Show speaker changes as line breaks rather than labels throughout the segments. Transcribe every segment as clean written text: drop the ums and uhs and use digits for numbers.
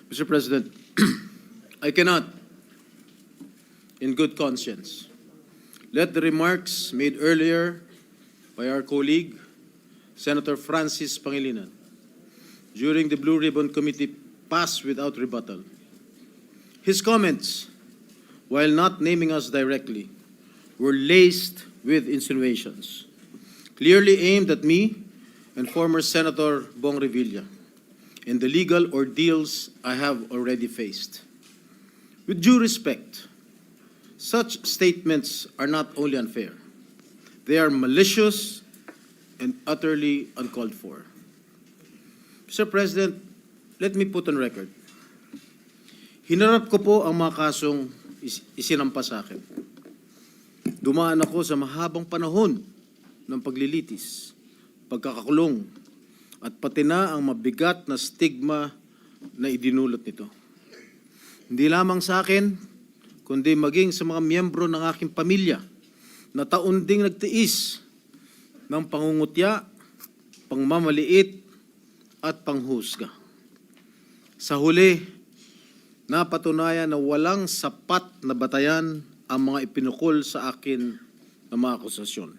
Mr. President, I cannot, in good conscience, let the remarks made earlier by our colleague, Senator Francis Pangilinan, during the Blue Ribbon Committee pass without rebuttal. His comments, while not naming us directly, were laced with insinuations, clearly aimed at me and former Senator Bong Revilla, and the legal ordeals I have already faced. With due respect, such statements are not only unfair, they are malicious and utterly uncalled for. Mr. President, let me put on record. Hinarap ko po ang mga kasong isinampa sa akin. Dumaan ako sa mahabang panahon ng paglilitis, pagkakakulong, at pati na ang mabigat na stigma na idinulot nito. Hindi lamang sa akin, kundi maging sa mga miyembro ng aking pamilya na taon ding nagtiis ng pangungutya, pangmamaliit, at panghusga. Sa huli, napatunayan na walang sapat na batayan ang mga ipinukol sa akin na mga akusasyon.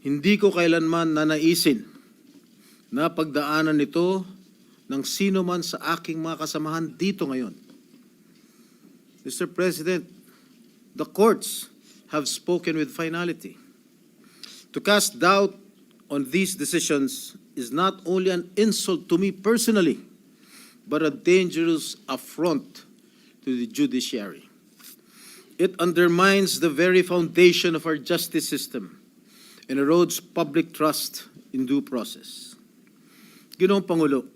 Hindi ko kailanman nanaisin na pagdaanan nito ng sino man sa aking mga kasamahan dito ngayon. Mr. President, the courts have spoken with finality. To cast doubt on these decisions is not only an insult to me personally, but a dangerous affront to the judiciary. It undermines the very foundation of our justice system and erodes public trust in due process. Ginoong Pangulo,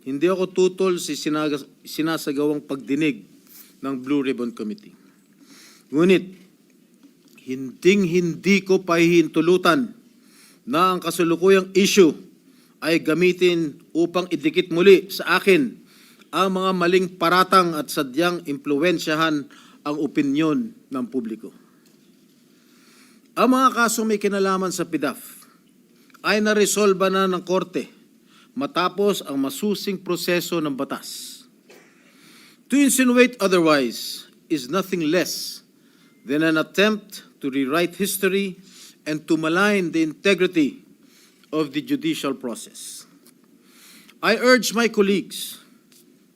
hindi ako tutol sa sinasagawang pagdinig ng Blue Ribbon Committee. Ngunit, hindi ko pahihintulutan na ang kasalukuyang issue ay gamitin upang idikit muli sa akin ang mga maling paratang at sadyang impluwensyahan ang opinyon ng publiko. Ang mga kasong may kinalaman sa PDAF ay naresolba na ng korte matapos ang masusing proseso ng batas. To insinuate otherwise is nothing less than an attempt to rewrite history and to malign the integrity of the judicial process. I urge my colleagues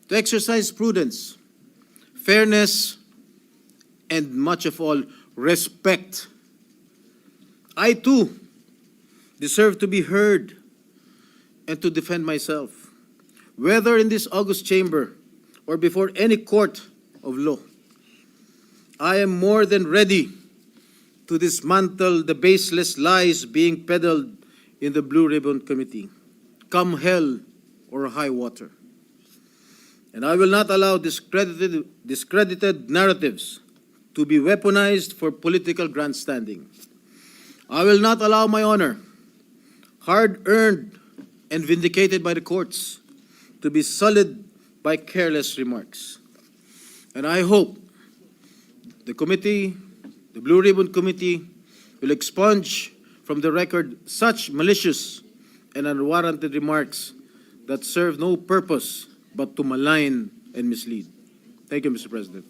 to exercise prudence, fairness, and much of all, respect. I too deserve to be heard and to defend myself, whether in this august chamber or before any court of law. I am more than ready to dismantle the baseless lies being peddled in the Blue Ribbon Committee, come hell or high water. And I will not allow discredited narratives to be weaponized for political grandstanding. I will not allow my honor, hard-earned and vindicated by the courts, to be sullied by careless remarks. And I hope the committee, the Blue Ribbon Committee, will expunge from the record such malicious and unwarranted remarks that serve no purpose but to malign and mislead. Thank you, Mr. President.